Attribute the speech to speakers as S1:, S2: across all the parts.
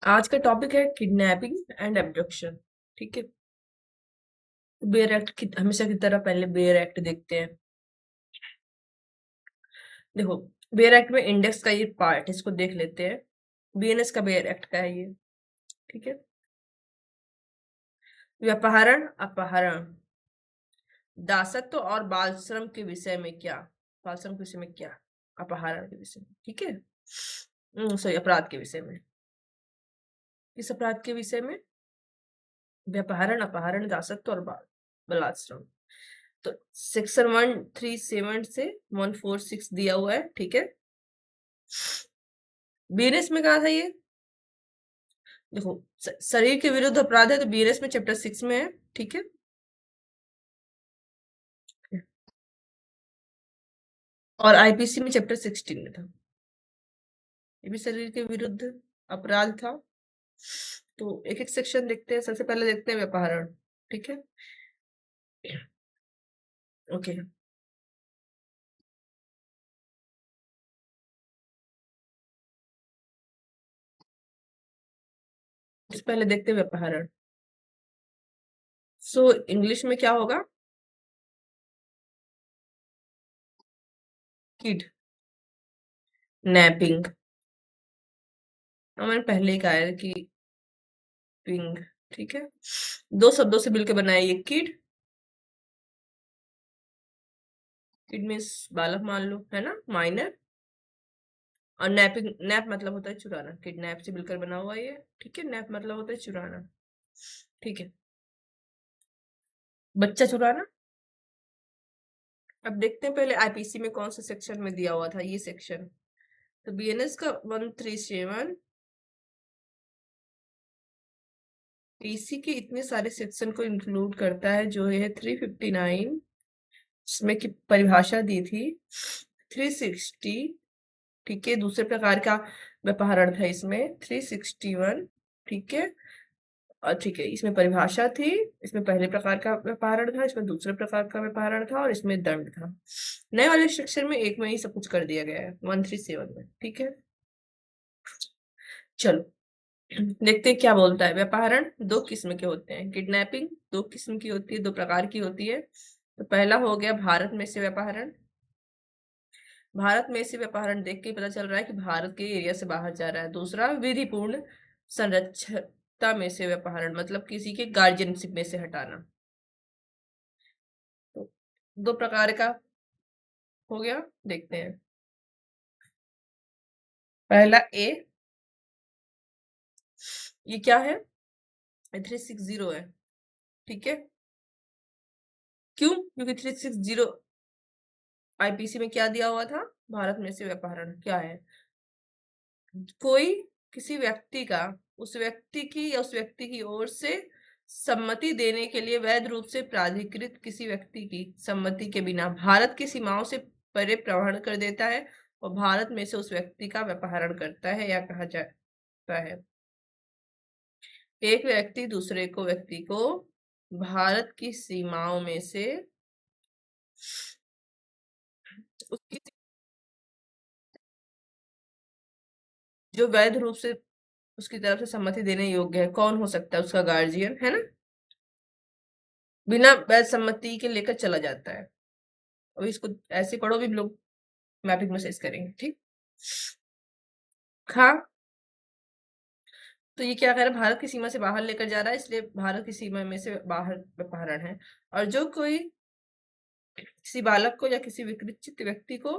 S1: आज का टॉपिक है किडनैपिंग एंड एब्डक्शन। ठीक है। बेयर एक्ट की हमेशा की तरह पहले बेयर एक्ट देखते हैं। देखो, बेयर एक्ट में इंडेक्स का ये पार्ट, इसको देख लेते हैं। बीएनएस का बेयर एक्ट का है ये। ठीक है। व्यापहरण, अपहरण, दासत्व और बाल श्रम के विषय में क्या? बाल श्रम के विषय में क्या? अपहरण के विषय में। ठीक है। सॉरी, अपराध के विषय में। किस अपराध के विषय में? व्यापहरण, अपहरण, दासत्व और बलात्श्रम। तो सेक्शन 137 से 146 दिया हुआ है। ठीक है। बीएनएस में कहा था ये? देखो, शरीर के विरुद्ध अपराध है तो बीएनएस में चैप्टर 6 में है। ठीक है। और आईपीसी में चैप्टर 16 में था। ये भी शरीर के विरुद्ध अपराध था। तो एक एक सेक्शन देखते हैं। सबसे पहले देखते हैं व्यापहरण। ठीक है। ओके। पहले देखते हैं व्यापहरण। सो इंग्लिश में क्या होगा? Kid napping. मैंने पहले ही कहा है कि पिंग। ठीक है। दो शब्दों से मिलकर बनाया ये किड। किड मीन्स बालक मान लो, है ना, माइनर। और नैपिंग, नैप मतलब होता है चुराना। किडनैप से मिलकर बना हुआ ये। ठीक है। नैप मतलब होता है चुराना। ठीक है। बच्चा चुराना। अब देखते हैं पहले आईपीसी में कौन से सेक्शन में दिया हुआ था ये सेक्शन। तो बीएनएस का 137 पीसी के इतने सारे सेक्शन को इंक्लूड करता है, जो है 359 इसमें की परिभाषा दी थी। 360, ठीक है, दूसरे प्रकार का व्यापहरण था इसमें 361। ठीक है। और ठीक है, इसमें परिभाषा थी। इसमें पहले प्रकार का व्यापहरण था, इसमें दूसरे प्रकार का व्यापहरण था और इसमें दंड था। नए वाले सेक्शन में एक में ही सब कुछ कर दिया गया है 137 में। ठीक है। चलो देखते हैं क्या बोलता है। व्यापहरण दो किस्म के होते हैं। किडनैपिंग दो किस्म की होती है, दो प्रकार की होती है। तो पहला हो गया भारत में से व्यापहरण। भारत में से व्यापहरण देख के ही पता चल रहा है कि भारत के एरिया से बाहर जा रहा है। दूसरा विधिपूर्ण संरक्षता में से व्यापहरण, मतलब किसी के गार्जियनशिप में से हटाना। तो दो प्रकार का हो गया। देखते हैं। पहला ए, ये क्या है? 360 है। ठीक है। क्यों? क्योंकि 360 आईपीसी में क्या दिया हुआ था? भारत में से व्यापहरण क्या है? कोई किसी व्यक्ति का उस व्यक्ति की या उस व्यक्ति की ओर से सम्मति देने के लिए वैध रूप से प्राधिकृत किसी व्यक्ति की सम्मति के बिना भारत की सीमाओं से परे प्रवहन कर देता है और भारत में से उस व्यक्ति का व्यापहरण करता है, या कहा जाता है एक व्यक्ति को भारत की सीमाओं में से उसकी जो वैध रूप से उसकी तरफ से सम्मति देने योग्य है। कौन हो सकता है? उसका गार्जियन, है ना। बिना वैध सम्मति के लेकर चला जाता है। अब इसको ऐसे पढ़ो भी लोग, मैपिंग में से करेंगे। ठीक। हाँ, तो ये क्या कह रहा है? भारत की सीमा से बाहर लेकर जा रहा है, इसलिए भारत की सीमा में से बाहर अपहरण है। और जो कोई किसी बालक को या किसी विकृत चित्त व्यक्ति को,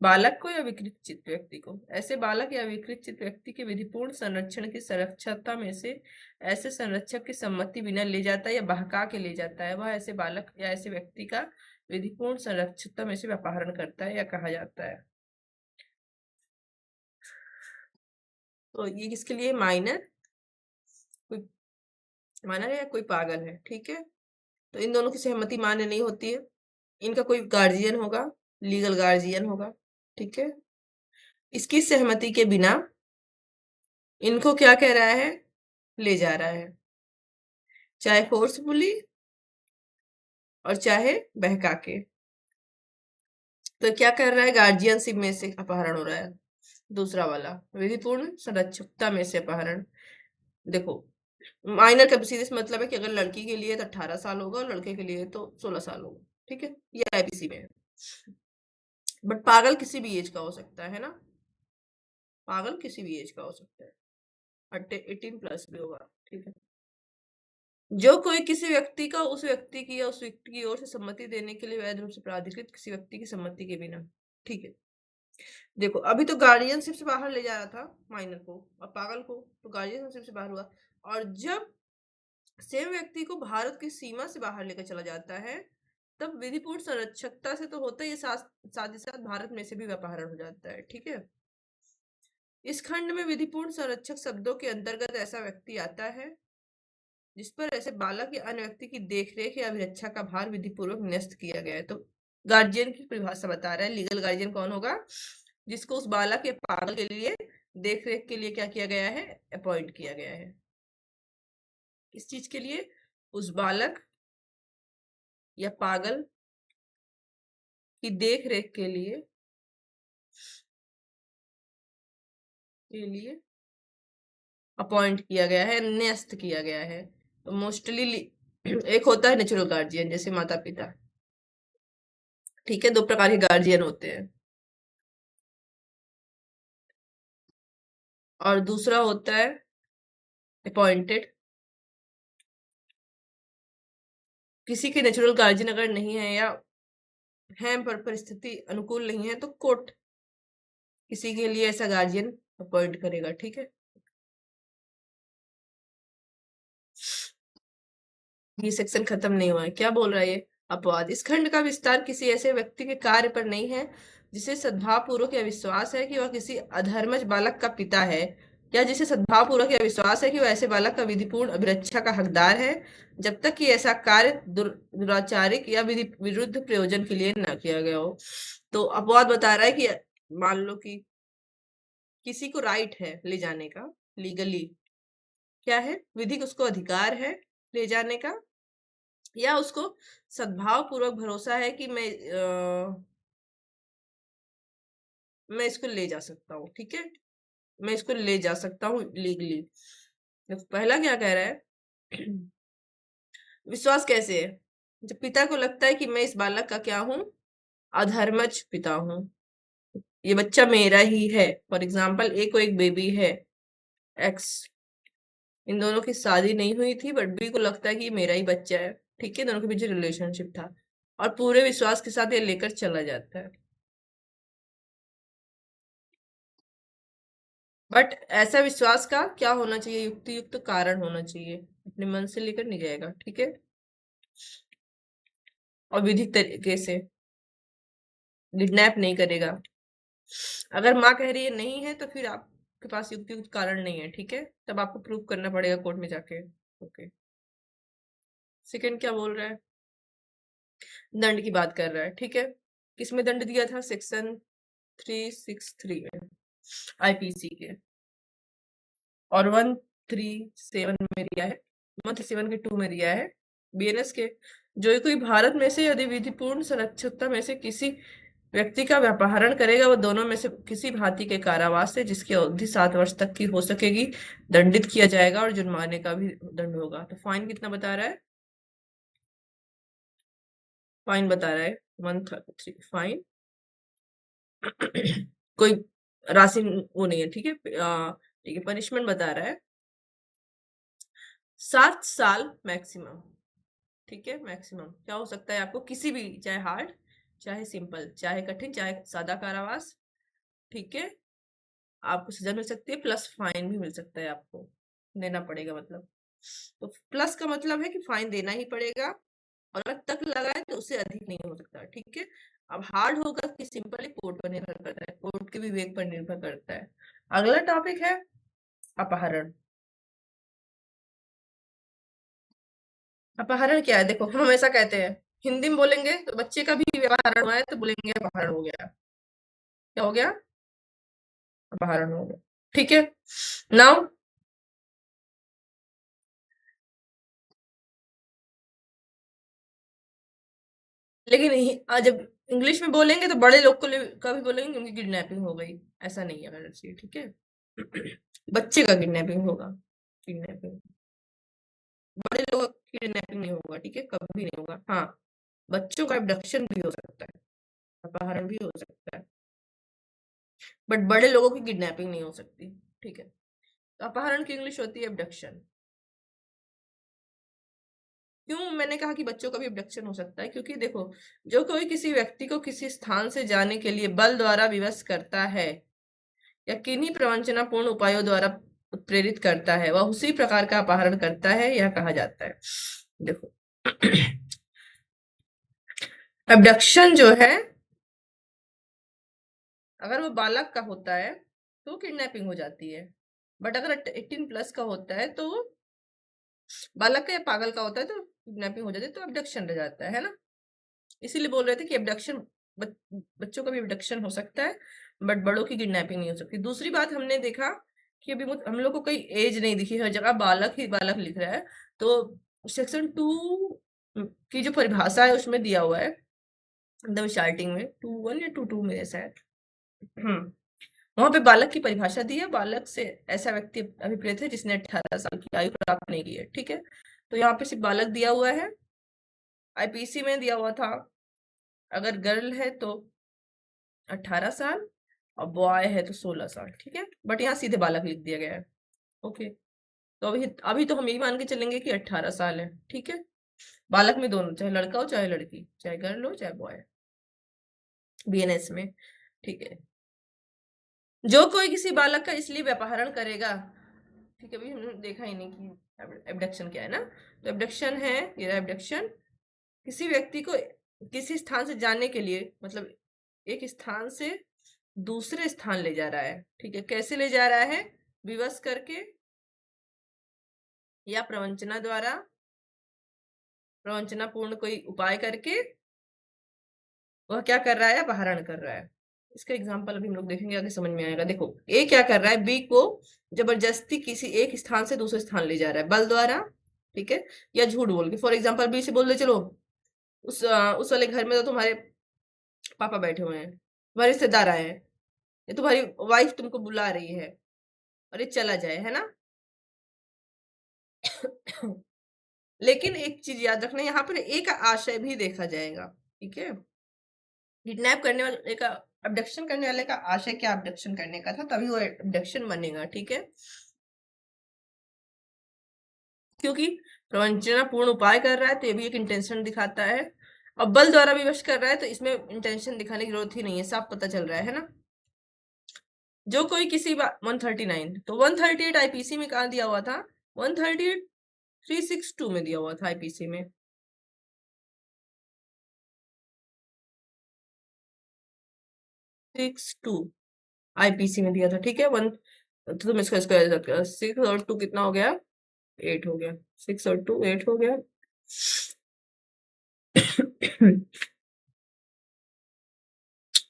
S1: बालक को या विकृत चित्त व्यक्ति को, ऐसे बालक या विकृत चित्त व्यक्ति के विधिपूर्ण संरक्षण की सुरक्षता में से ऐसे संरक्षक की सम्मति बिना ले जाता है या बहका के ले जाता है, वह ऐसे बालक या ऐसे व्यक्ति का विधिपूर्ण संरक्षता में से अपहरण करता है या कहा जाता है। तो ये किसके लिए? माइनर, कोई माइनर है या कोई पागल है। ठीक है। तो इन दोनों की सहमति मान्य नहीं होती है। इनका कोई गार्जियन होगा, लीगल गार्जियन होगा। ठीक है। इसकी सहमति के बिना इनको क्या कह रहा है? ले जा रहा है, चाहे फोर्सफुली और चाहे बहका के। तो क्या कर रहा है? गार्जियनशिप में से अपहरण हो रहा है। दूसरा वाला विधिपूर्ण संरक्षकता में से अपहरण। देखो, माइनर का सीधे से मतलब है कि अगर लड़की के लिए तो 18 साल होगा और लड़के के लिए तो 16 साल होगा, ठीक है, ये आईपीसी में है। बट पागल किसी भी एज का हो सकता है ना, पागल किसी भी एज का हो सकता है, 18 प्लस भी होगा, ठीक है। जो कोई किसी व्यक्ति का उस व्यक्ति की या उस व्यक्ति की ओर से सम्मति देने के लिए वैध रूप से प्राधिकृत किसी व्यक्ति की सम्मति के बिना, ठीक है। देखो, अभी तो गार्डियनशिप से बाहर ले जा रहा था माइनर को, और पागल को तो गार्डियनशिप से बाहर हुआ, और जब सेम व्यक्ति को भारत की सीमा से बाहर लेकर चला जाता है, तब विधिपूर्ण संरक्षकता से तो होता ही है, साथ ही साथ भारत में से भी अपहरण हो जाता है, ठीक है। इस खंड में विधिपूर्ण संरक्षक शब्दों के अंतर्गत ऐसा व्यक्ति आता है जिस पर ऐसे बालक या अन्य व्यक्ति की देखरेख या अभिरक्षा का भार विधिपूर्वक न्यस्त किया गया है। तो गार्जियन की परिभाषा बता रहा है, लीगल गार्जियन कौन होगा, जिसको उस बालक या पागल के लिए देखरेख के लिए क्या किया गया है, अपॉइंट किया गया है। किस चीज के लिए, उस बालक या पागल की देख रेख के लिए अपॉइंट किया गया है, न्यस्त किया गया है। तो मोस्टली एक होता है नेचुरल गार्जियन, जैसे माता पिता, ठीक है, दो प्रकार के गार्जियन होते हैं। और दूसरा होता है अपॉइंटेड। किसी के नेचुरल गार्जियन अगर नहीं है या है पर परिस्थिति अनुकूल नहीं है, तो कोर्ट किसी के लिए ऐसा गार्जियन अपॉइंट करेगा, ठीक है। ये सेक्शन खत्म नहीं हुआ है, क्या बोल रहा है ये, अपवाद। इस खंड का विस्तार किसी ऐसे व्यक्ति के कार्य पर नहीं है जिसे सद्भावपूर्वक यह विश्वास है कि वह किसी अधर्मज बालक का पिता है, या जिसे सद्भावपूर्वक यह विश्वास है कि वह ऐसे बालक का विधिपूर्ण अभिरक्षा का हकदार है, जब तक कि ऐसा कार्य दुराचारिक या विधि विरुद्ध प्रयोजन के लिए न किया गया हो। तो अपवाद बता रहा है कि मान लो कि किसी को राइट है ले जाने का, लीगली क्या है, विधिक उसको अधिकार है ले जाने का, या उसको सद्भाव पूर्वक भरोसा है कि मैं इसको ले जा सकता हूँ, ठीक है, मैं इसको ले जा सकता हूँ लीगली। तो पहला क्या कह रहा है, विश्वास कैसे है, जब पिता को लगता है कि मैं इस बालक का क्या हूँ, अधर्मज पिता हूँ, ये बच्चा मेरा ही है। फॉर एग्जाम्पल, ए को एक बेबी है एक्स, इन दोनों की शादी नहीं हुई थी, बट बी को लगता है कि ये मेरा ही बच्चा है, ठीक है, दोनों के बीच रिलेशनशिप था, और पूरे विश्वास के साथ ये लेकर चला जाता है। बट ऐसा विश्वास का क्या होना चाहिए, युक्ति युक्त कारण होना चाहिए, अपने मन से लेकर नहीं जाएगा, ठीक है, और विधिक तरीके से किडनैप नहीं करेगा। अगर माँ कह रही है नहीं है, तो फिर आपके पास युक्ति युक्त कारण नहीं है, ठीक है, तब आपको प्रूव करना पड़ेगा कोर्ट में जाके। ओके, सेकंड क्या बोल रहा है, दंड की बात कर रहा है, ठीक है। किसमें दंड दिया था, सेक्शन 363 में आईपीसी के, और 137 में दिया है, 137 के 2 में दिया है बीएनएस के। जो कोई भारत में से यदि विधिपूर्ण संरक्षकता में से किसी व्यक्ति का अपहरण करेगा, वह दोनों में से किसी भांति के कारावास से, जिसकी अवधि 7 वर्ष तक की हो सकेगी, दंडित किया जाएगा, और जुर्माने का भी दंड होगा। तो फाइन कितना बता रहा है, फाइन बता रहा है 133 फाइन। कोई राशि वो नहीं है, ठीक है, ठीक है, पनिशमेंट बता रहा है 7 साल मैक्सिमम, ठीक है, मैक्सिमम क्या हो सकता है आपको, किसी भी, चाहे हार्ड, चाहे सिंपल, चाहे कठिन, चाहे सादा कारावास, ठीक है, आपको सजा मिल सकती है, प्लस फाइन भी मिल सकता है, आपको देना पड़ेगा मतलब। तो प्लस का मतलब है कि फाइन देना ही पड़ेगा, और अगर तक लगाए तो उससे अधिक नहीं हो सकता, ठीक है। अब हार्ड होगा कि सिंपल, कोर्ट पर निर्भर करता है, कोर्ट के विवेक पर निर्भर करता है। अगला टॉपिक है अपहरण। अपहरण क्या है, देखो हम हमेशा कहते हैं, हिंदी में बोलेंगे तो बच्चे का भी अपहरण हुआ है तो बोलेंगे अपहरण हो गया, क्या हो गया, अपहरण हो गया, ठीक है। नाउ लेकिन जब इंग्लिश में बोलेंगे तो बड़े लोग का भी बोलेंगे क्योंकि किडनैपिंग हो गई, ऐसा नहीं है गलत चीज, ठीक है। बच्चे का किडनैपिंग होगा, किडनैपिंग, बड़े लोगों का किडनैपिंग नहीं होगा, ठीक है, कभी नहीं होगा। हाँ, बच्चों का अबडक्शन भी हो सकता है, अपहरण भी हो सकता है, बट बड़े लोगों की किडनैपिंग नहीं हो सकती, ठीक है। तो अपहरण की इंग्लिश होती है अबडक्शन। क्यों मैंने कहा कि बच्चों का भी अबडक्शन हो सकता है, क्योंकि देखो, जो कोई किसी व्यक्ति को किसी स्थान से जाने के लिए बल द्वारा विवश करता है या किन्हीं प्रवंचनापूर्ण उपायों द्वारा प्रेरित करता है, वह उसी प्रकार का अपहरण करता है, यह कहा जाता है। देखो, अबडक्शन जो है, अगर वो बालक का होता है तो किडनैपिंग हो जाती है, बट अगर 18+ का होता है तो बालक का या पागल का होता है तो किडनैपिंग हो जाती है, तो अबडक्शन रह जाता है ना। इसीलिए बोल रहे थे कि अबडक्शन, बच्चों का भी अबडक्शन हो सकता है, बट बड़ों की किडनैपिंग नहीं हो सकती। दूसरी बात हमने देखा कि अभी हम लोग को कोई एज नहीं दिखी, हर जगह बालक ही बालक लिख रहा है। तो सेक्शन 2 की जो परिभाषा है उसमें दिया हुआ है, एकदम स्टार्टिंग में 2:1 या 2:2 में ऐसा है। वहां पे बालक की परिभाषा दी है, बालक से ऐसा व्यक्ति अभिप्रेत है जिसने 18 साल की आयु प्राप्त नहीं की है, ठीक है। तो यहाँ पे सिर्फ बालक दिया हुआ है। आईपीसी में दिया हुआ था अगर गर्ल है तो 18 साल और बॉय है तो 16 साल, ठीक है, बट यहाँ सीधे बालक लिख दिया गया है। ओके, तो अभी अभी तो हम यही मान के चलेंगे कि 18 साल है, ठीक है। बालक में दोनों, चाहे लड़का हो चाहे लड़की, चाहे गर्ल हो चाहे बॉय, बीएनएस में, ठीक है। जो कोई किसी बालक का इसलिए व्यापहरण करेगा, ठीक है, अभी हमने देखा ही नहीं कि एबडक्शन क्या है ना। तो एबडक्शन है, ये एबडक्शन किसी व्यक्ति को किसी स्थान से जाने के लिए, मतलब एक स्थान से दूसरे स्थान ले जा रहा है, ठीक है। कैसे ले जा रहा है? विवश करके या प्रवंचना द्वारा, प्रवंचना पूर्ण कोई उपाय करके वह क्या कर रहा है? अपहरण कर रहा है। इसका एग्जाम्पल अभी हम लोग देखेंगे, आगे समझ में आएगा। देखो, ए क्या कर रहा है? बी को जबरदस्ती किसी एक स्थान से दूसरे स्थान ले जा रहा है बल द्वारा, ठीक है, या झूठ बोल के। फॉर एग्जाम्पल बी से बोल दे, चलो उस वाले घर में तो तुम्हारे पापा बैठे हुए हैं, तुम्हारे रिश्तेदार आए हैं, या तुम्हारी वाइफ तुमको बुला रही है, और ये चला जाए, है ना। लेकिन एक चीज याद रखना, यहाँ पर एक आशय भी देखा जाएगा, ठीक है। किडनैप करने वाले का, अबडक्शन करने वाले का आशय क्या अबडक्शन करने का था, तभी वो अबडक्शन बनेगा, ठीक है। क्योंकि प्रवंचना पूर्ण उपाय कर रहा है तो ये भी एक इंटेंशन दिखाता है, और बल द्वारा विवश कर रहा है तो इसमें इंटेंशन दिखाने की जरूरत ही नहीं है, साफ पता चल रहा है ना। जो कोई किसी 139, तो 138 आईपीसी में कहा दिया हुआ था? 138 362 में दिया हुआ था आईपीसी में। 62 आईपीसी में दिया था, ठीक है। वन, तो तुम इसका स्क्वायर, 6 और 2 कितना हो गया? 8 हो गया। 6 और 2 8 हो गया।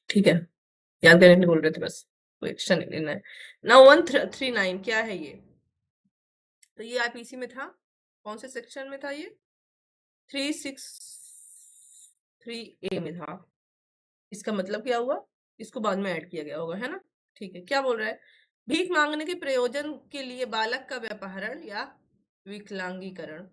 S1: ठीक है, याद करने के लिए बोल रहे थे बस, कोई एक्स्ट्रा नहीं लेना है ना। 139 क्या है ये? तो ये आईपीसी में था, कौन से सेक्शन में था ये? 363 ए में था। इसका मतलब क्या हुआ? इसको बाद में ऐड किया गया होगा, है ना। ठीक है, क्या बोल रहा है? भीख मांगने के प्रयोजन के लिए बालक का व्यापहरण या विकलांगीकरण।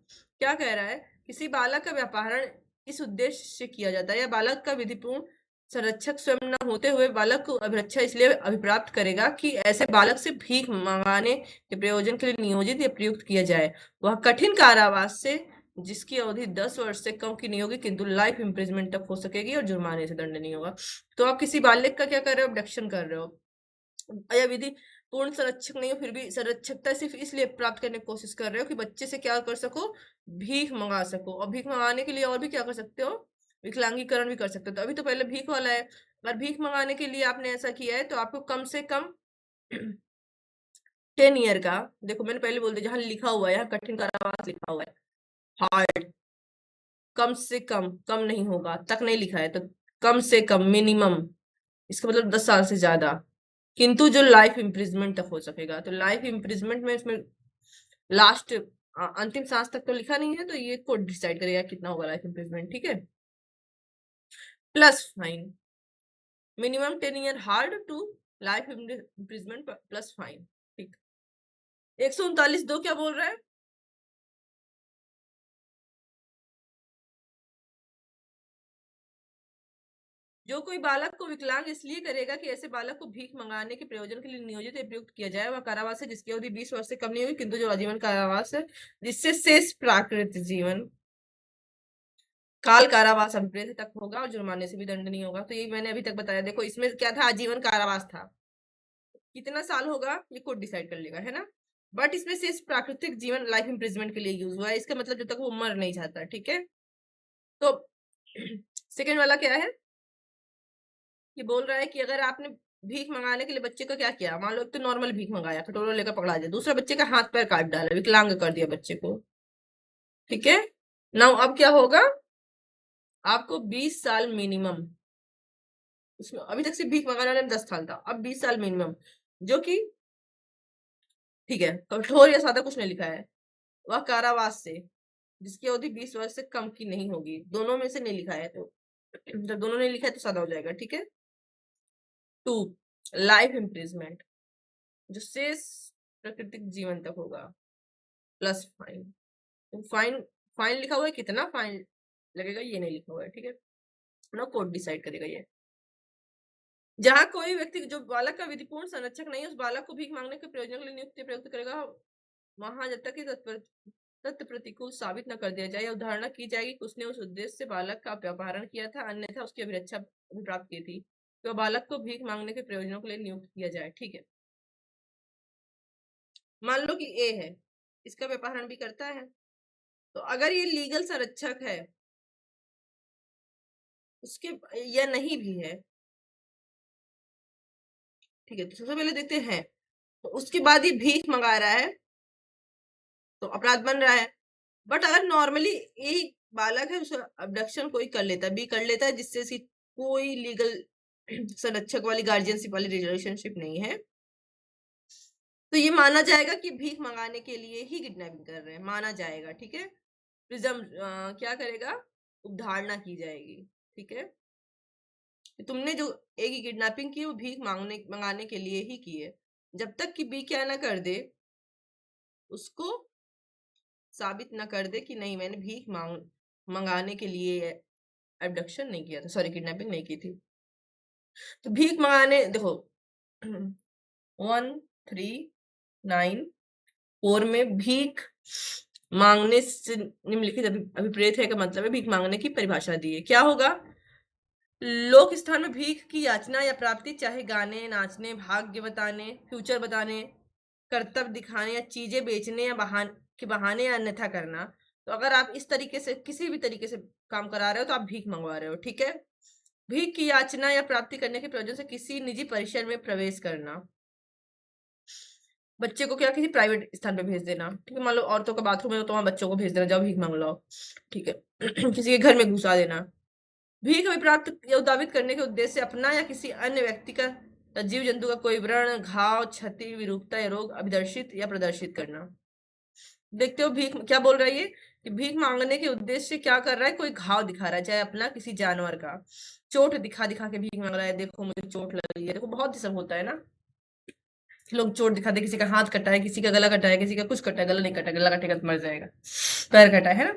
S1: क्या कह रहा है? किसी बालक का व्यापहरण इस उद्देश्य से किया जाता है, या बालक का विधिपूर्ण संरक्षक स्वयं न होते हुए बालक को अभिरक्षा इसलिए अभिप्राप्त करेगा कि ऐसे बालक से भीख मंगाने के प्रयोजन के लिए नियोजित या प्रयुक्त किया जाए, वह कठिन कारावास से, जिसकी अवधि 10 वर्ष से कम की नहीं होगी किंतु लाइफ इम्प्रिजमेंट तक हो सकेगी, और जुर्माने से दंड नहीं होगा। तो आप किसी बालक का क्या कर रहे हो? अबडक्शन कर रहे हो, या विधि पूर्ण संरक्षक नहीं हो फिर भी संरक्षकता सिर्फ इसलिए प्राप्त करने की कोशिश कर रहे हो कि बच्चे से क्या कर सको? भीख मंगा सको। और भीख मंगाने के लिए और भी क्या कर सकते हो? विकलांगीकरण भी कर सकते हो। तो अभी तो पहले भीख वाला है, अगर भीख मंगाने के लिए आपने ऐसा किया है तो आपको कम से कम 10 ईयर का, देखो मैंने पहले बोल दिया, जहां लिखा हुआ है, यहाँ कठिन कारावास लिखा हुआ है, हार्ड, कम से कम, कम नहीं होगा, तक नहीं लिखा है, तो कम से कम मिनिमम, इसका मतलब 10 साल से ज्यादा, किंतु जो लाइफ इम्प्रिजमेंट तक हो सकेगा। तो लाइफ इम्प्रिजमेंट में इसमें लास्ट अंतिम सांस तक तो लिखा नहीं है, तो ये कोर्ट डिसाइड करेगा कितना होगा लाइफ इम्प्रिजमेंट, ठीक है। Plus fine, minimum 10 year hard to life imprisonment plus fine. ठीक, 139(2) क्या बोल रहा है? जो कोई बालक को विकलांग इसलिए करेगा कि ऐसे बालक को भीख मंगाने के प्रयोजन के लिए नियोजित या प्रयुक्त किया जाए, वह कारावास है जिसकी अवधि 20 वर्ष से कम नहीं होगी, किंतु जो आजीवन कारावास है जिससे शेष प्राकृत जीवन काल कारावास अभिप्रेत तक होगा और जुर्माने से भी दंडनीय होगा। तो ये मैंने अभी तक बताया। देखो इसमें क्या था, आजीवन कारावास था। कितना साल होगा ये कोर्ट डिसाइड कर लेगा, है ना। बट इसमें शेष प्राकृतिक जीवन लाइफ इम्प्रिजमेंट के लिए यूज हुआ है, इसका मतलब जब तक वो मर नहीं जाता। ठीक है, तो सेकेंड वाला क्या है, ये बोल रहा है कि अगर आपने भीख मंगाने के लिए बच्चे का क्या किया, मान लो एक तो नॉर्मल भीख मंगाया, कटोरा लेकर पकड़ा दिया, दूसरा बच्चे का हाथ पैर काट डाला, विकलांग कर दिया बच्चे को। ठीक है, नाउ अब क्या होगा, आपको 20 साल मिनिमम, उसमें अभी तक सिर्फ भीख मंगाने वाले में 10 साल था, अब 20 साल मिनिमम, जो कि ठीक है, कठोर या सादा कुछ नहीं लिखा है, वह कारावास से जिसकी अवधि 20 वर्ष से कम की नहीं होगी, दोनों में से नहीं लिखा है, तो जब दोनों नहीं लिखा है तो सादा हो जाएगा। ठीक है, 2 लाइफ इम्प्रिजमेंट जो शेष प्राकृतिक जीवन तक होगा प्लस फाइन। तो फाइन, फाइन लिखा हुआ है, कितना फाइन लगेगा ये नहीं लिखा हुआ है। ठीक है ना, कोर्ट डिसाइड करेगा ये। जहां कोई व्यक्ति जो बालक का विधिपूर्ण संरक्षक नहीं, उस बालक को भीख मांगने के प्रयोजन के लिए नियुक्त प्रयुक्त करेगा, वहां जब तक कि तथ्य प्रतिकूल साबित न कर दिया जाए या धारणा की जाएगी कि उसने उस उद्देश्य से बालक का अपहरण किया था, अन्यथा उसकी अभिरक्षा प्राप्त की थी, तो बालक को भीख मांगने के प्रयोजनों के लिए नियुक्त किया जाए। ठीक है, मान लो कि ए है, इसका अपहरण भी करता है, तो अगर ये लीगल संरक्षक है उसके या नहीं भी है, ठीक है, तो सबसे पहले देखते हैं, तो उसके बाद ये भीख मंगा रहा है तो अपराध बन रहा है। बट अगर नॉर्मली एक बालक है, उसे अबडक्शन कोई कर लेता है, भी कर लेता है, जिससे इसकी कोई लीगल संरक्षक वाली गार्जियनशिप वाली रिलेशनशिप नहीं है, तो ये माना जाएगा कि भीख मंगाने के लिए ही किडनैपिंग कर रहे हैं, माना जाएगा। ठीक है, प्रिजम क्या करेगा, उपधारणा की जाएगी। ठीक है, कि तुमने जो ए की किडनैपिंग की वो भीख मंगाने के लिए ही की है, जब तक कि बी क्या ना कर दे, उसको साबित ना कर दे कि नहीं मैंने भीख मंगाने के लिए एबडक्शन नहीं किया था, सॉरी किडनैपिंग नहीं की थी। तो भीख मंगाने देखो 139(4) में भीख मांगने से निम्नलिखित अभिप्रेत है का मतलब है, भीख मांगने की परिभाषा दी है। क्या होगा, लोक स्थान में भीख की याचना या प्राप्ति, चाहे गाने नाचने, भाग्य बताने, फ्यूचर बताने, कर्तव्य दिखाने या चीजें बेचने या के बहाने या अन्यथा करना, तो अगर आप इस तरीके से किसी भी तरीके से काम करा रहे हो तो आप भीख मंगवा रहे हो। ठीक है, भीख की याचना या प्राप्ति करने के प्रयोजन से किसी निजी परिसर में प्रवेश करना, बच्चे को क्या किसी प्राइवेट स्थान पे भेज देना, ठीक है, मान लो औरतों का बाथरूम है तो वहां बच्चों को भेज देना, जाओ भीख मांग लो। ठीक है किसी के घर में घुसा देना, भीख अभिप्राप्त या उद्दावित करने के उद्देश्य से अपना या किसी अन्य व्यक्ति का या जीव जंतु का कोई व्रण, घाव, क्षति, विरूपता या रोग अभिदर्शित या प्रदर्शित करना। देखते हो भीख क्या बोल रहा है ये, कि भीख मांगने के उद्देश्य से क्या कर रहा है, कोई घाव दिखा रहा है, चाहे अपना किसी जानवर का, चोट दिखा दिखा के भीख मांग रहा है, देखो मुझे चोट लगी है, देखो बहुत सब होता है ना, लोग चोट दिखाते, किसी का हाथ कटा है, किसी का गला कटा है, किसी का कुछ कटा है, गला नहीं कटा, गला कटेगा तो मर जाएगा, पैर कटा है ना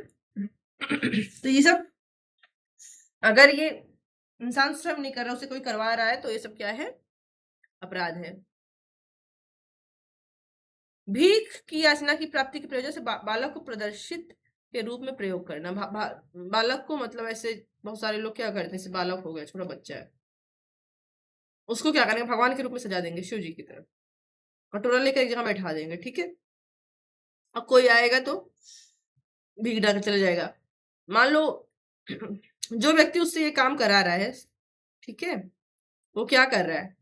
S1: तो ये सब अगर ये इंसान स्वयं नहीं कर रहा, उसे कोई करवा रहा है, तो ये सब क्या है, अपराध है। भीख की याचना की प्राप्ति के प्रयोजन से बालक को प्रदर्शित के रूप में प्रयोग करना, बालक को मतलब ऐसे बहुत सारे लोग क्या करते हैं, जैसे बालक हो गया, छोटा बच्चा है, उसको क्या करेंगे, भगवान के रूप में सजा देंगे, शिव जी की तरह कटोरा लेकर एक जगह बैठा देंगे। ठीक है, अब कोई आएगा तो भीख डाल चला जाएगा, मान लो जो व्यक्ति उससे ये काम करा रहा है, ठीक है, वो क्या कर रहा है,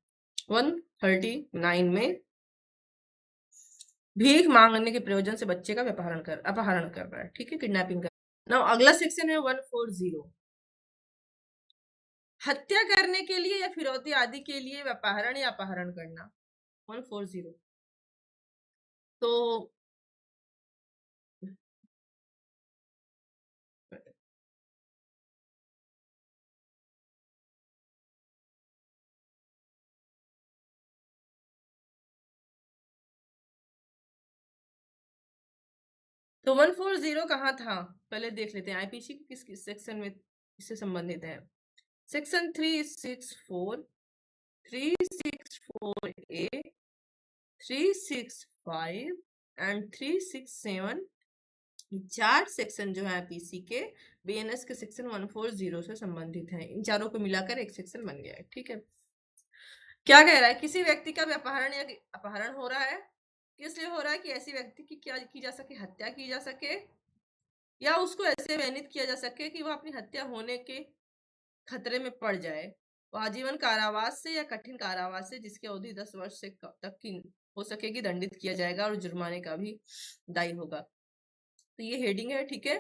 S1: 139 में भीख मांगने के प्रयोजन से बच्चे का अपहरण कर रहा है। ठीक है, किडनैपिंग कर। नाउ अगला सेक्शन है 140, हत्या करने के लिए या फिरौती आदि के लिए अपहरण या अपहरण करना। 140, तो तो 140 कहाँ था, पहले देख लेते हैं। आईपीसी किस किस सेक्शन में इससे संबंधित है? सेक्शन 364, 364A, 365 एंड 367, ये 4 सेक्शन जो है आईपीसी के बीएनएस के सेक्शन 140 से संबंधित है। इन चारों को मिलाकर एक सेक्शन बन गया है। ठीक है, क्या कह रहा है? किसी व्यक्ति का भी अपहरण या अपहरण हो रहा है, किस लिए हो रहा है? कि ऐसी व्यक्ति की क्या की जा सके, हत्या की जा सके, या उसको ऐसे वैनित किया जा सके कि वह अपनी हत्या होने के खतरे में पड़ जाए। वो आजीवन कारावास से या कठिन कारावास से, जिसकी अवधि 10 वर्ष से तक की हो सकेगी, दंडित किया जाएगा और जुर्माने का भी दायी होगा। तो ये हेडिंग है। ठीक है,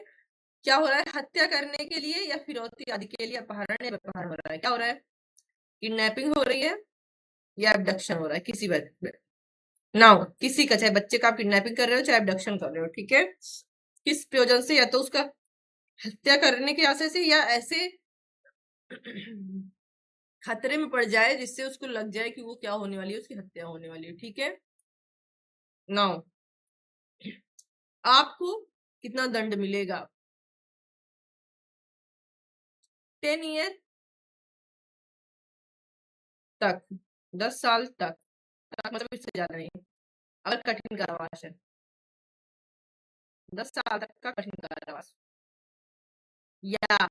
S1: क्या हो रहा है? हत्या करने के लिए या फिरौती आदि के लिए अपहरण या व्यवहार हो रहा है। क्या हो रहा है? किडनैपिंग हो रही है या एब्डक्शन हो रहा है किसी नाउ किसी का, चाहे बच्चे का आप किडनैपिंग कर रहे हो चाहे एब्डक्शन कर रहे हो। ठीक है, किस प्रयोजन से? या तो उसका हत्या करने के आशय से, या ऐसे खतरे में पड़ जाए जिससे उसको लग जाए कि वो क्या होने वाली है, उसकी हत्या होने वाली है। ठीक है, नाउ आपको कितना दंड मिलेगा? 10 ईयर तक, 10 साल तक, मतलब इससे ज्यादा नहीं अगर कठिन कारावास है। 10 साल तक का कठिन कारावास या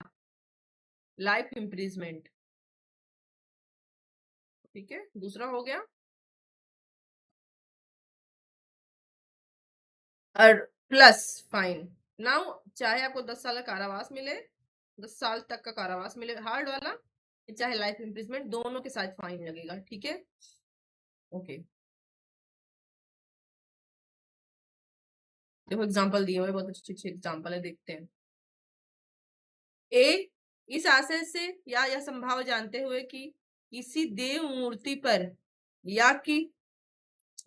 S1: लाइफ इम्प्रिजमेंट। ठीक है, दूसरा हो गया। और प्लस फाइन। नाउ चाहे आपको 10 साल का कारावास मिले, 10 साल तक का कारावास मिले हार्ड वाला, चाहे लाइफ इम्प्रिजमेंट, दोनों के साथ फाइन लगेगा। ठीक है, ओके। देखो एग्जांपल दिए हुए, बहुत अच्छे अच्छे एग्जांपल है, देखते हैं। ए, इस आशय से या यह संभाव जानते हुए कि किसी देव मूर्ति पर या की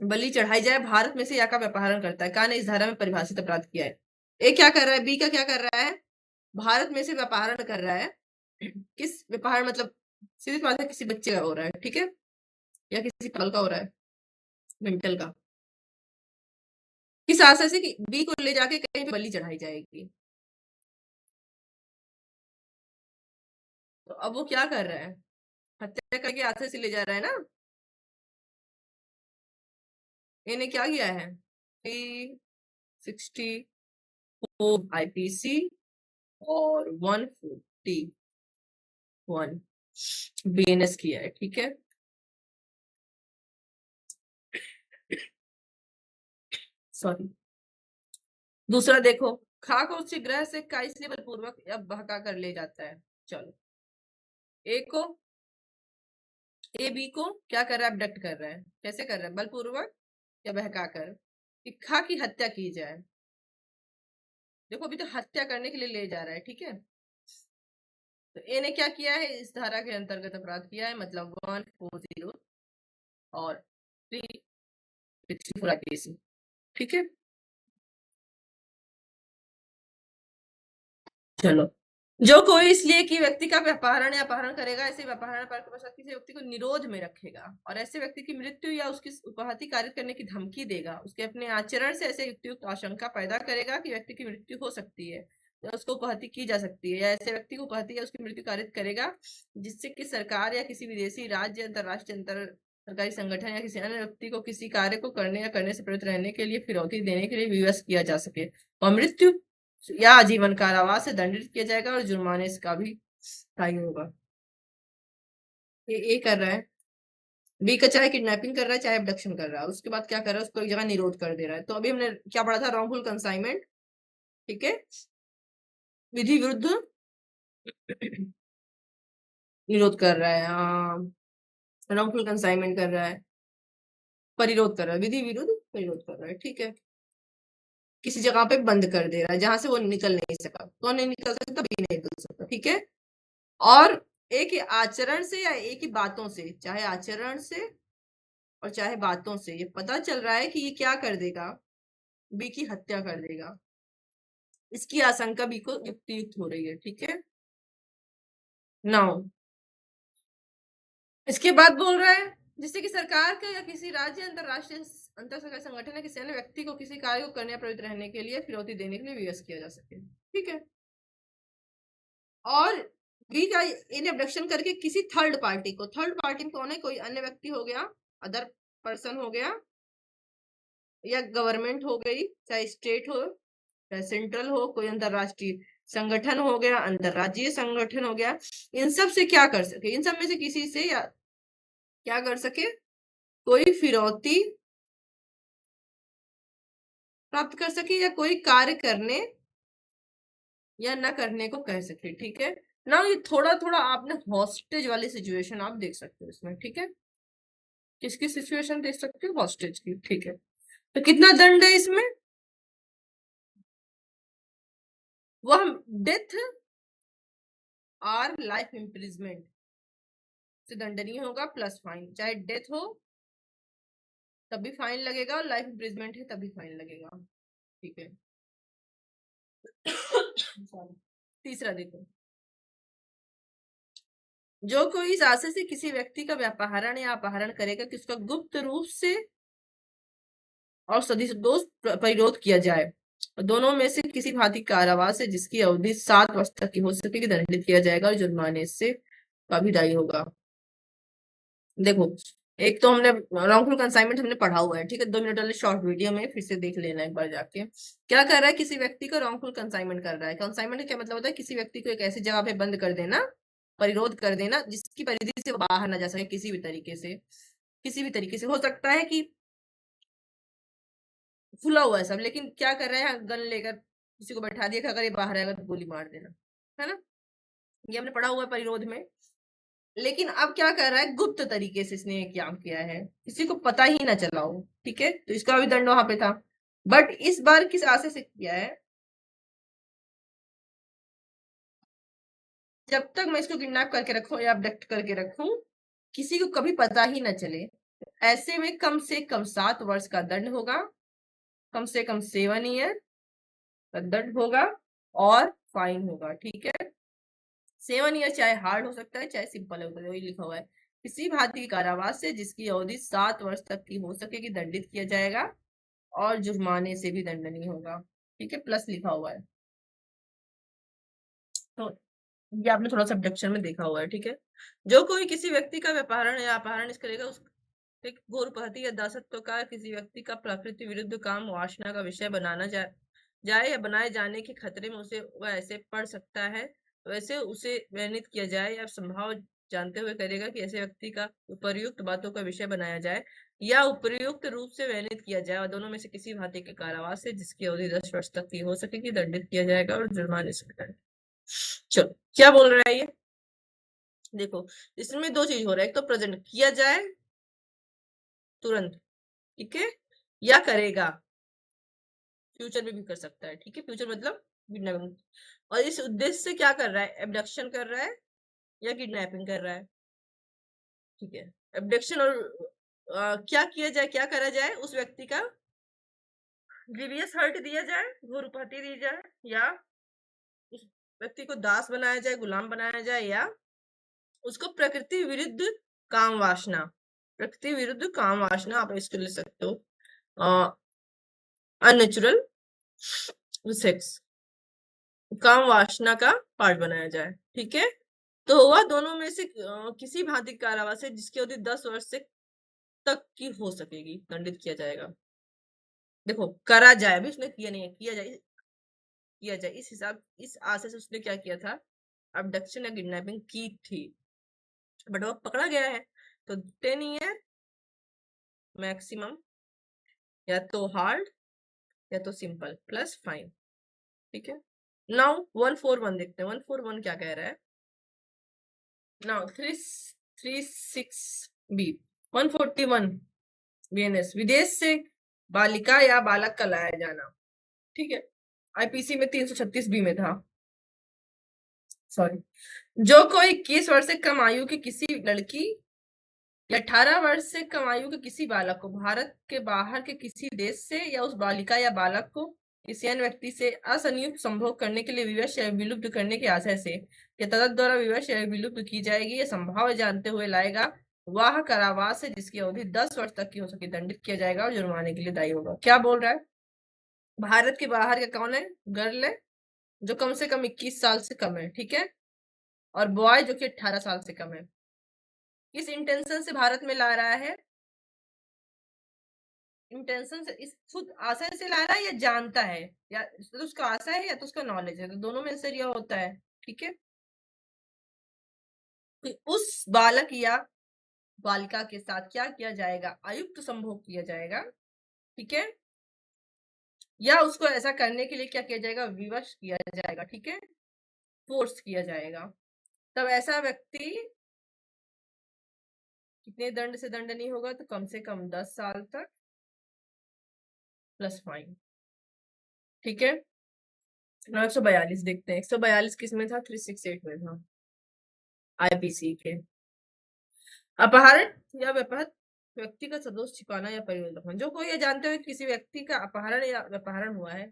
S1: बलि चढ़ाई जाए, भारत में से या का अपहरण करता है। का ने इस धारा में परिभाषित अपराध किया है। ए क्या कर रहा है? बी का क्या कर रहा है? भारत में से व्यापारण कर रहा है। किस व्यापार? मतलब सीधी बात है, किसी बच्चे का हो रहा है। ठीक है, या किसी पागल का हो रहा है, मेंटल का। किस आशय से? कि बी को ले जाके कहीं पे बलि चढ़ाई जाएगी। तो अब वो क्या कर रहा है? हत्या करके आशय से ले जा रहा है ना। इन्हें क्या किया है? 364 आईपीसी और 141 बीएनएस किया है। ठीक है, सॉरी। दूसरा देखो, खा को उसके ग्रह से का इसलिए बलपूर्वक या बहका कर ले जाता है। चलो, ए को, ए बी को क्या कर रहा है? अबडक्ट कर रहा है। कैसे कर रहा है? बलपूर्वक या बहका कर, कि खा की हत्या की जाए। देखो अभी तो हत्या करने के लिए ले जा रहा है। ठीक है, तो ए ने क्या किया है? इस धारा के अंतर्गत अपराध किया है, मतलब 140 और 364 आईपीसी। ठीक है, चलो। जो कोई इसलिए कि व्यक्ति का व्यापारण या अपहरण करेगा, ऐसे व्यापारण पर किसी व्यक्ति को निरोध में रखेगा और ऐसे व्यक्ति की मृत्यु या उसकी उपहति कारित करने की धमकी देगा, उसके अपने आचरण से ऐसे युक्तियुक्त आशंका पैदा करेगा कि व्यक्ति की मृत्यु हो सकती है या उसको उपहति की जा सकती है, या ऐसे व्यक्ति को उपहति या उसकी मृत्यु कारित करेगा जिससे कि सरकार या किसी विदेशी राज्य, अंतरराष्ट्रीय, अंतर सरकारी संगठन या किसी अन्य व्यक्ति को किसी कार्य को करने या करने से प्रेरित रहने के लिए फिरौती देने के लिए विवश किया जा सके, और मृत्यु या आजीवन कारावास से दंडित किया जाएगा और जुर्माने का भी तायी होगा। ये कर रहा है। बी का चाहे किडनैपिंग कर रहा है चाहे अबडक्शन कर रहा है, उसके बाद क्या कर रहा है? उसको एक जगह निरोध कर दे रहा है। तो अभी हमने क्या पढ़ा था? Wrongful consignment. ठीक है, विधि विरुद्ध निरोध कर रहा है। रॉन्गफुल कंसाइनमेंट कर रहा है, परिरोध कर रहा है, विधि विरुद्ध परिरोध कर रहा है। ठीक है, किसी जगह पे बंद कर दे रहा है जहां से वो निकल नहीं सका। कौन नहीं निकल सकता? बी नहीं निकल सकता। ठीक है, और एक ही आचरण से या एक ही बातों से, चाहे आचरण से और चाहे बातों से, ये पता चल रहा है कि ये क्या कर देगा? बी की हत्या कर देगा। इसकी आशंका बी को युक्तियुक्त हो रही है। ठीक है, नाउ इसके बाद बोल रहा है जिससे कि सरकार के या किसी राज्य अंतरराष्ट्रीय अंतर सरकारी संगठन या किसी अन्य व्यक्ति को किसी कार्य को करने या प्रवृत्त रहने के लिए फिरौती देने के लिए विवश किया जा सके। ठीक है। और बी का इन एबडक्शन करके किसी थर्ड पार्टी को, थर्ड पार्टी कौन है, कोई अन्य व्यक्ति हो गया, अदर पर्सन हो गया, या गवर्नमेंट हो गई, चाहे स्टेट हो चाहे सेंट्रल हो, कोई अंतरराष्ट्रीय संगठन हो गया, अंतरराज्यीय संगठन हो गया, इन सब से क्या कर सके, इन सब में से किसी से या क्या कर सके, कोई फिरौती प्राप्त कर सके या कोई कार्य करने या न करने को कह सके। ठीक है ना। ये थोड़ा थोड़ा आपने हॉस्टेज वाली सिचुएशन आप देख सकते हो इसमें। ठीक है, किसकी सिचुएशन देख सकते हो, हॉस्टेज की। ठीक है, तो कितना दंड है इसमें, वह डेथ और लाइफ इम्प्रिजमेंट से दंडनीय होगा प्लस फाइन। चाहे डेथ हो तब भी फाइन लगेगा और लाइफ इम्प्रिजमेंट है तब भी फाइन लगेगा। ठीक है। तीसरा देखो, जो कोई इस आशय से किसी व्यक्ति का व्यापहरण या अपहरण करेगा कि उसका गुप्त रूप से और सदिशदोष परिरोध किया जाए, दोनों में से किसी भांति कारावास है जिसकी अवधि 7 वर्ष तक की हो सकेगी, दंडित किया जाएगा और जुर्माने से का भी दायी होगा। देखो, एक तो हमने रॉन्गफुल कंसाइनमेंट हमने पढ़ा हुआ है। ठीक है, 2 मिनट वाले शॉर्ट वीडियो में फिर से देख लेना एक बार जाके। क्या कर रहा है, किसी व्यक्ति को रॉन्गफुल कंसाइनमेंट कर रहा है। कंसाइनमेंट का क्या मतलब होता है, किसी व्यक्ति को एक ऐसी जगह पे बंद कर देना, परिरोध कर देना जिसकी परिधि से वो बाहर ना जा सके किसी भी तरीके से। किसी भी तरीके से हो सकता है कि खुला हुआ है सब, लेकिन क्या कर रहे हैं, गन लेकर किसी को बैठा दिया कि अगर ये बाहर आएगा तो गोली मार देना, है ना। ये हमने पढ़ा हुआ है परिरोध में। लेकिन अब क्या कर रहा है, गुप्त तरीके से इसने ये क्या किया है, किसी को पता ही ना चला हो। ठीक है, तो इसका भी दंड वहां पे था, बट इस बार किस आशय से किया है, जब तक मैं इसको किडनैप करके रखूं या अबडक्ट करके रखूं, किसी को कभी पता ही ना चले। ऐसे में कम से कम 7 वर्ष का दंड होगा, कम से कम 7 ईयर का दंड होगा और फाइन होगा। ठीक है, 7 ईयर चाहे हार्ड हो सकता है चाहे सिंपल हो, वही लिखा हुआ है, किसी भांति की कारावास से जिसकी अवधि 7 वर्ष तक की हो सकेगी, दंडित किया जाएगा और जुर्माने से भी दंडनीय होगा। ठीक है, प्लस लिखा हुआ है, तो ये आपने थोड़ा सा अब्डक्शन में देखा हुआ है। ठीक है, जो कोई किसी व्यक्ति का व्यापारण या अपहरण करेगा, उस घोरपहती या दासत्व का किसी व्यक्ति का प्रकृति विरुद्ध काम वासना का विषय बनाना जाए या बनाए जाने के खतरे में उसे वह ऐसे पड़ सकता है, वैसे उसे वर्णित किया जाए या संभाव जानते हुए करेगा कि ऐसे व्यक्ति का उपर्युक्त बातों का विषय बनाया जाए या उपयुक्त रूप से वर्णित किया जाए, और दोनों में से किसी भांति के कारावास से जिसकी अवधि 10 वर्ष तक की हो सकेगी, दंडित किया जाएगा और जुर्माने से दंडित। चलो, क्या बोल रहा है ये, देखो इसमें 2 चीज हो रहा है, एक तो प्रेजेंट किया जाए तुरंत, ठीक है, या करेगा, फ्यूचर में भी कर सकता है। ठीक है, फ्यूचर मतलब किडनैपिंग, और इस उद्देश्य से क्या कर रहा है, एबडक्शन कर रहा है या किडनैपिंग कर रहा है। ठीक है, एबडक्शन और क्या किया जाए, क्या करा जाए, उस व्यक्ति का ग्रीवियस हर्ट दिया जाए, घोरपहती दी जाए, या उस व्यक्ति को दास बनाया जाए, गुलाम बनाया जाए, या उसको प्रकृति विरुद्ध काम वासना, प्रकृति विरुद्ध काम वासना आप इसको ले सकते हो, अननेचुरल सेक्स, काम वासना का पार्ट बनाया जाए। ठीक है, तो हुआ दोनों में से किसी भांति कारावास है जिसकी अवधि 10 वर्ष से तक की हो सकेगी, दंडित किया जाएगा। देखो, करा जाए, अभी उसने किया नहीं है, किया जाए, किया जाए, इस हिसाब, इस आशय से उसने क्या किया था, अबडक्शन या किडनैपिंग की थी, बट वो पकड़ा गया है, तो 10 ईयर मैक्सिमम, या तो हार्ड या तो सिंपल प्लस फाइन। ठीक है, नाउ 141 देखते हैं, 141 क्या कह रहा है। नाउ 336 बी 141 बीएनएस, विदेश से बालिका या बालक का लाया जाना। ठीक है, आईपीसी में 336 बी में था, सॉरी, जो कोई 21 वर्ष से कम आयु की किसी लड़की या 18 वर्ष से कम आयु के किसी बालक को भारत के बाहर के किसी देश से या उस बालिका या बालक को किसी अन्य व्यक्ति से असंयुक्त संभोग करने के लिए विवश या विलुप्त करने के आशय से या तदत द्वारा विवश या विलुप्त की जाएगी, या संभाव जानते हुए लाएगा वह कारावास है जिसकी अवधि 10 वर्ष तक की हो सके दंडित किया जाएगा और जुर्माने के लिए दायी होगा। क्या बोल रहा है? भारत के बाहर का कौन है? गर्ल है जो कम से कम 21 साल से कम है, ठीक है, और बॉय जो कि 18 साल से कम है। किस इंटेंशन से भारत में ला रहा है? इंटेंशन से, इस खुद आशय से ला रहा है या जानता है, या तो उसका आशय है या तो उसका नॉलेज है, तो दोनों में से यह होता है, ठीक है। तो उस बालक या बालिका के साथ क्या किया जाएगा? आयुक्त संभोग किया जाएगा, ठीक है, या उसको ऐसा करने के लिए क्या किया जाएगा? विवश किया जाएगा, ठीक है, फोर्स किया जाएगा। तब ऐसा व्यक्ति कितने दंड से दंड नहीं होगा? तो कम से कम 10 साल तक प्लस फाइन, ठीक है। 142 देखते हैं, 142 किस में था? 368 में था, आईपीसी के। अपहरण या व्यपहत व्यक्ति का सदोष छिपाना या परिरोध रखना। जो कोई ये जानते हुए किसी व्यक्ति का अपहरण या व्यपहरण हुआ है,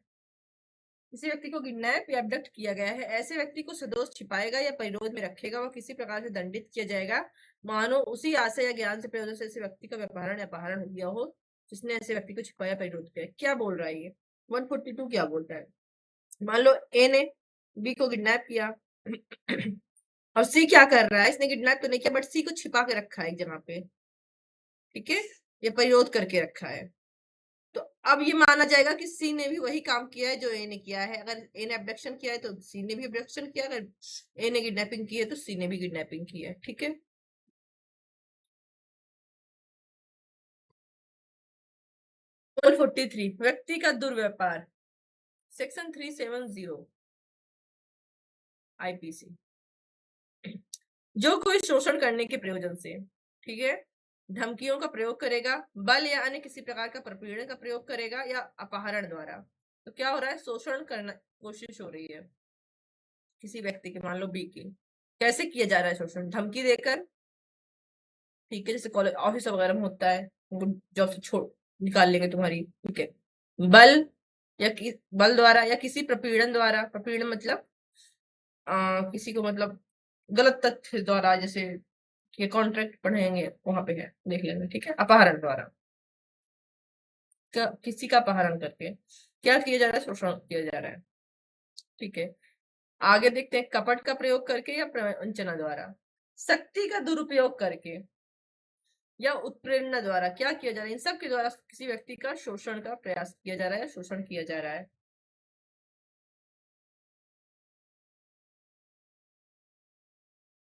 S1: किसी व्यक्ति को किडनैप या अबडक्ट किया गया है, ऐसे व्यक्ति को सदोष छिपाएगा या परिरोध में रखेगा, वह किसी प्रकार से दंडित किया जाएगा मानो उसी आशय या ज्ञान से प्रयोजन से ऐसे व्यक्ति का व्यपहरण या अपहरण हो गया हो जिसने ऐसे व्यक्ति को छिपाया, परिरोध किया। क्या बोल रहा है ये? 142 क्या बोलता है? मान लो ए ने बी को किडनैप किया और सी क्या कर रहा है? इसने किडनैप तो नहीं किया बट सी को छिपा के रखा है एक जगह पे, ठीक है, ये परिरोध करके रखा है। तो अब ये माना जाएगा कि सी ने भी वही काम किया है जो ए ने किया है। अगर ए ने अब्डक्शन किया है तो सी ने भी अब्डक्शन किया, अगर ए ने किडनैपिंग की है तो सी ने भी किडनैपिंग की है, ठीक है। 143 व्यक्ति का दुर्व्यापार, सेक्शन 370 आईपीसी। जो कोई शोषण करने के प्रयोजन से, ठीक है, धमकियों का प्रयोग करेगा, बल या अन्य किसी प्रकार का प्रपीड़न का प्रयोग करेगा या अपहरण द्वारा, तो क्या हो रहा है? शोषण करना कोशिश हो रही है किसी व्यक्ति की, मान लो बी की। कैसे किया जा रहा है शोषण? धमकी देकर, ठीक है, जैसे कॉलेज ऑफिस वगैरह में होता है, जॉब से छोड़ निकाल लेंगे तुम्हारी, ठीक है। बल या बल द्वारा या किसी प्रपीड़न द्वारा, प्रपीड़न मतलब किसी को मतलब गलत तथ्य द्वारा, जैसे ये कॉन्ट्रैक्ट पढ़ेंगे वहां पे है, देख लेंगे, ठीक है। अपहरण द्वारा, किसी का अपहरण करके क्या किया जा रहा है? शोषण किया जा रहा है, ठीक है। आगे देखते हैं, कपट का प्रयोग करके या प्रवंचना द्वारा, शक्ति का दुरुपयोग करके या उत्प्रेरणा द्वारा क्या किया जा रहा है? इन सब के द्वारा किसी व्यक्ति का शोषण का प्रयास किया जा रहा है, शोषण किया जा रहा है।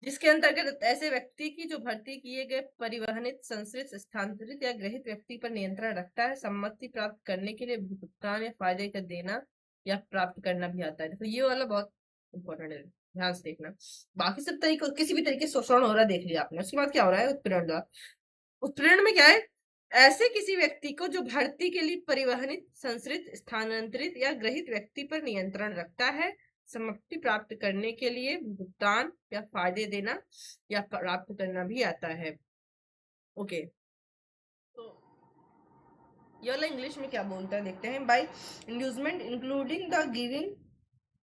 S1: जिसके अंतर्गत ऐसे व्यक्ति की जो भर्ती किए गए परिवहनित, संश्रित, स्थानांतरित या ग्रहित व्यक्ति पर नियंत्रण रखता है, सम्मति प्राप्त करने के लिए भुगतान या फायदे का देना या प्राप्त करना भी आता है। तो ये वाला बहुत इंपॉर्टेंट है, ध्यान से देखना। बाकी सब तरीके, किसी भी तरीके से शोषण हो रहा है देख लिया आपने, उसके बाद क्या हो रहा है? उत्पीड़न द्वारा। उत्प्रेरण में क्या है? ऐसे किसी व्यक्ति को जो भर्ती के लिए परिवहनित, संश्रित, स्थानांतरित या ग्रहित व्यक्ति पर नियंत्रण रखता है, सम्मति प्राप्त करने के लिए भुगतान या फायदे देना या प्राप्त करना भी आता है। ओके, तो ये वाला इंग्लिश में क्या बोलता है देखते हैं। By inducement including the giving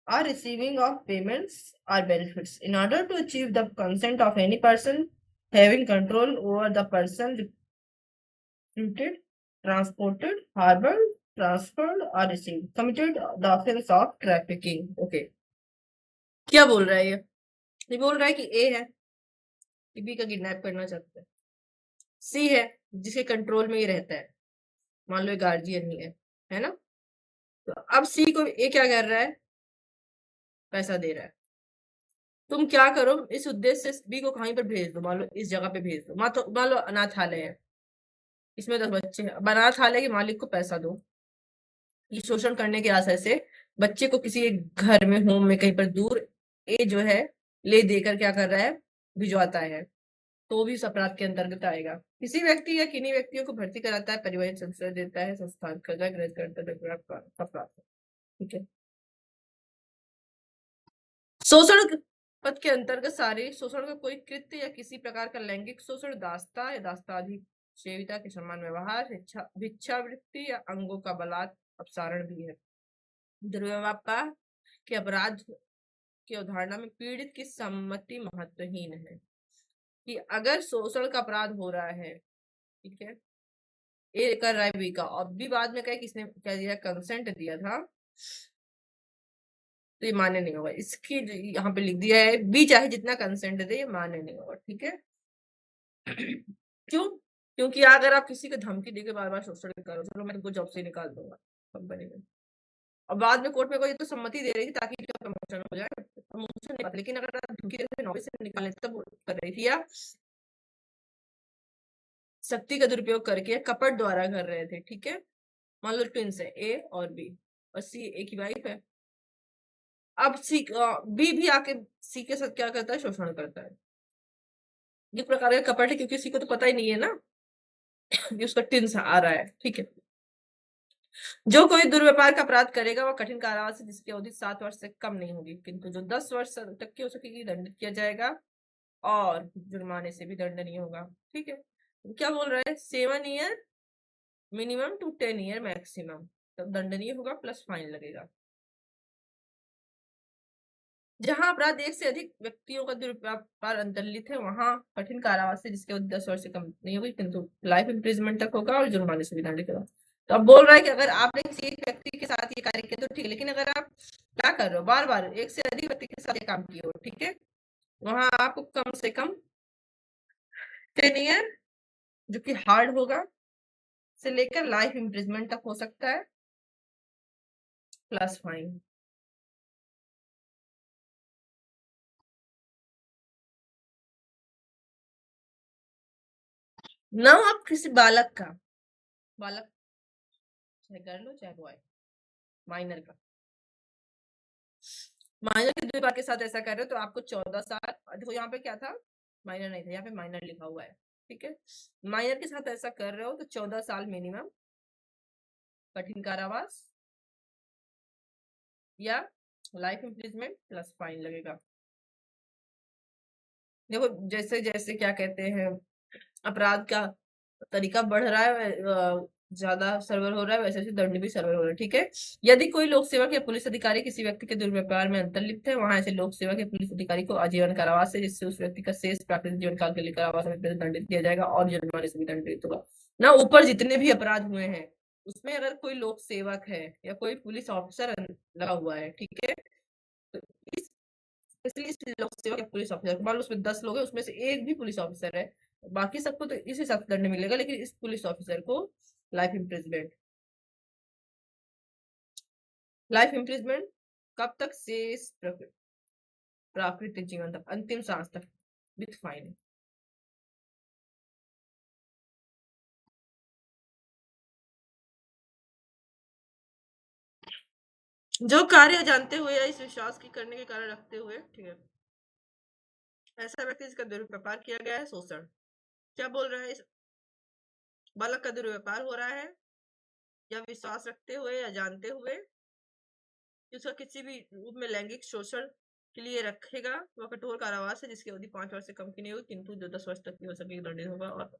S1: or receiving of payments or benefits in order to achieve the consent of any person having control over the person recruited, transported, harbored, transferred or received, committed the offense of trafficking. Okay, क्या बोल रहा है ये बोल रहा है कि ए है कि बी का किडनैप करना चाहता है, सी है जिसके कंट्रोल में ये रहता है, मान लो गार्जियन ही है ना। तो अब सी को ए क्या कर रहा है? पैसा दे रहा है। तुम क्या करो, इस उद्देश्य से बी को कहीं पर भेज दो, मान लो इस जगह पे भेज दो, मान लो अनाथालय है, इसमें 10 बच्चे हैं, अनाथालय के मालिक को पैसा दो, ये शोषण करने के आशय से बच्चे को किसी एक घर में, होम में, कहीं पर दूर ए जो है ले देकर क्या कर रहा है? भिजवाता है, तो वो भी इस अपराध के अंतर्गत आएगा। किसी व्यक्ति या किन्हीं व्यक्तियों को भर्ती कराता है, परिवहन संस्था देता है, संस्थान करता है, ग्रहित करता है, अपराध, ठीक है। शोषण पद के अंतर्गत सारे शोषण का कोई कृत्य या किसी प्रकार का लैंगिक शोषण, दास्ता या दास्ताधीन सेविता के समान व्यवहार, भिक्षावृत्ति या अंगों का बलात् अपसारण भी है। दुर्व्यवहार के अपराध की अवधारणा में पीड़ित की सम्मति महत्वहीन है। कि अगर शोषण का अपराध हो रहा है, ठीक है, ए कर रहा है बी का, और बी बाद में कहे किसने क्या दिया, कंसेंट दिया था, तो ये मान्य नहीं होगा। इसकी यहाँ पे लिख दिया है बी चाहे जितना कंसेंट दे, ये मान्य नहीं होगा, ठीक है। क्यों? क्योंकि अगर आप किसी को धमकी देके बार बार शोषण करो, चलो मैं तुमको जॉब से निकाल दूंगा कंपनी में, और बाद में कोर्ट में कोई तो सम्मति दे रही थी ताकि इसका प्रमोशन हो जाए, प्रमोशन नहीं पाते, लेकिन अगर आप धमकी देकर नौकरी से निकालने तब कर रही थी, या शक्ति का दुरुपयोग करके कपट द्वारा कर रहे थे, ठीक है। मान लो ट्विंस है ए और बी, और सी ए की वाइफ है। अब सी बी भी आके सी के साथ क्या करता है, शोषण करता है। ये प्रकार का कपट है, क्योंकि सी को तो पता ही नहीं है ना कि उसका ट्विंस आ रहा है, ठीक है। जो कोई दुर्व्यवहार का अपराध करेगा वह कठिन कारावास से जिसकी अवधि 7 वर्ष से कम नहीं होगी, किंतु जो 10 वर्ष तक की हो सकेगी दंडित किया जाएगा, और जुर्माने से भी दंडनीय होगा, ठीक है। तो क्या बोल रहा है, 7 year minimum to 10 year maximum, तब दंडनीय होगा प्लस फाइन लगेगा। जहां अपराध एक से अधिक व्यक्तियों का दुर्व्यवहार अंतर्लित है, वहां कठिन कारावास से जिसके अवधि 10 वर्ष से कम नहीं होगी, किंतु लाइफ इम्प्रिजमेंट तक होगा, और जुर्माने से भी दंडित होगा। तो अब बोल रहा है कि अगर आपने किसी एक व्यक्ति के साथ ये कार्य किया तो ठीक है, लेकिन अगर आप क्या कर रहे हो, बार बार एक से अधिक व्यक्ति के साथ ये काम किए हो, ठीक है, वहां आपको कम से कम 10 ईयर, जो कि हार्ड होगा, से लेकर लाइफ इम्प्रिजमेंट तक हो सकता है, प्लस फाइन। ना आप किसी बालक का, बालक चाहे गर्ल हो चाहे बॉय, माइनर का, माइनर के द्विपाद के साथ ऐसा कर रहे हो तो आपको 14 साल, देखो यहाँ पे क्या था, माइनर नहीं था, यहाँ पे माइनर लिखा हुआ है, ठीक है। माइनर के साथ ऐसा कर रहे हो तो 14 साल मिनिमम कठिन कारावास, या लाइफ इम्प्रिजमेंट प्लस फाइन लगेगा। देखो जैसे जैसे क्या कहते हैं, अपराध का तरीका बढ़ रहा है, ज्यादा सर्वर हो रहा है, वैसे वैसे दंड भी सर्वर हो रहा है, ठीक है। यदि कोई लोक सेवक या पुलिस अधिकारी किसी व्यक्ति के दुर्व्यवहार में अंतर्लिप्त है, वहां ऐसे लोक सेवक या पुलिस अधिकारी को आजीवन कारावास है, जिससे उस व्यक्ति का शेष प्राकृतिक जीवन काल के लिए कारावास में दंडित किया जाएगा, और जुर्माने से भी दंडित होगा। ना ऊपर जितने भी अपराध हुए हैं उसमें अगर कोई लोक सेवक है या कोई पुलिस ऑफिसर लगा हुआ है, ठीक है, तो इसलिए इस लोक सेवक या पुलिस ऑफिसर, मान लो उसमें 10 लोग हैं, उसमें से एक भी पुलिस ऑफिसर है, बाकी सबको तो इस हिसाब से दंड मिलेगा, लेकिन इस पुलिस ऑफिसर को लाइफ इम्प्रिजमेंट। लाइफ इम्प्रिजमेंट कब तक, शेष प्राकृतिक जीवन तक, अंतिम सांस तक, विथ फाइन। जो कार्य जानते हुए या इस विश्वास की करने के कारण रखते हुए, ठीक है, ऐसा व्यक्ति जिसका दुर्व्यवहार किया गया है, शोषण, क्या बोल रहा है, इस बालक का दुर्व्यवहार हो रहा है, या विश्वास रखते हुए या जानते हुए कि उसका किसी भी रूप में लैंगिक शोषण के लिए रखेगा, वह कठोर कारावास है जिसकी अवधि 5 वर्ष से कम की नहीं होगी, किंतु जो 10 वर्ष तक की हो सकेगी दंडित होगा। और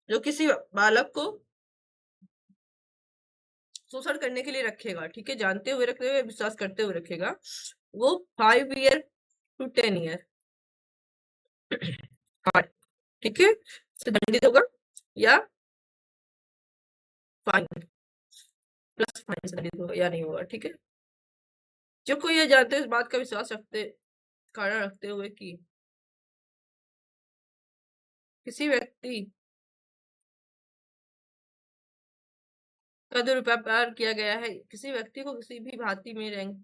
S1: जो किसी बालक को शोषण करने के लिए रखेगा, ठीक है, जानते हुए रखते हुए, विश्वास करते हुए रखेगा, वो 5 ईयर टू 10 ईयर हार्ड, ठीक है, से दंडित होगा, या फाइन, प्लस फाइन से दंडित होगा, या नहीं होगा, ठीक है। जो कोई ये जानते हुए इस बात का विश्वास रखते, कारण रखते हुए कि किसी व्यक्ति का दुर्व्यवहार किया गया है, किसी व्यक्ति को किसी भी भांति में रैंक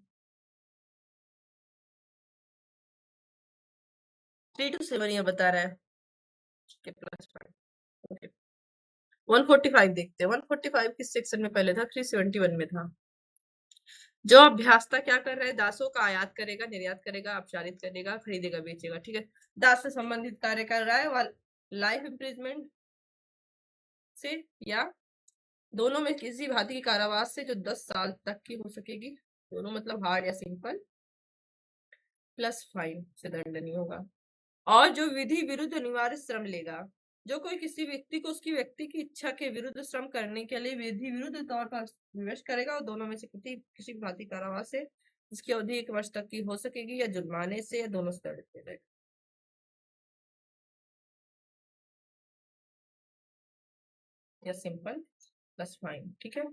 S1: 3 to 7 ईयर बता रहा है, ठीक है, प्लस फाइन, ओके। 145 देखते हैं, 145 किस सेक्शन में पहले था, 371 में था। जो अभ्यासता क्या कर रहा है, दासों का आयात करेगा, निर्यात करेगा, अपचारित करेगा, खरीदेगा, बेचेगा, ठीक है, दास से संबंधित कार्य कर रहा है, वह लाइफ इम्प्रिजमेंट से या दोनों में किसी भांति की कारावास से जो 10 साल तक की हो सकेगी, दोनों मतलब हार्ड या सिंपल, प्लस फाइन से दंडनीय होगा। और जो विधि विरुद्ध अनिवार्य श्रम लेगा, जो कोई किसी व्यक्ति को उसकी व्यक्ति की इच्छा के विरुद्ध श्रम करने के लिए विधि विरुद्ध तौर पर विवश करेगा, और दोनों में से किसी भी भांति कारावास से जिसकी अवधि 1 वर्ष तक की हो सकेगी, या जुर्माने से, या दोनों से दंडित किया जाएगा। या सिंपल, बस फाइन, ठीक है।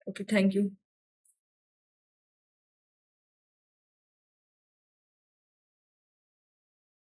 S1: Okay, thank you.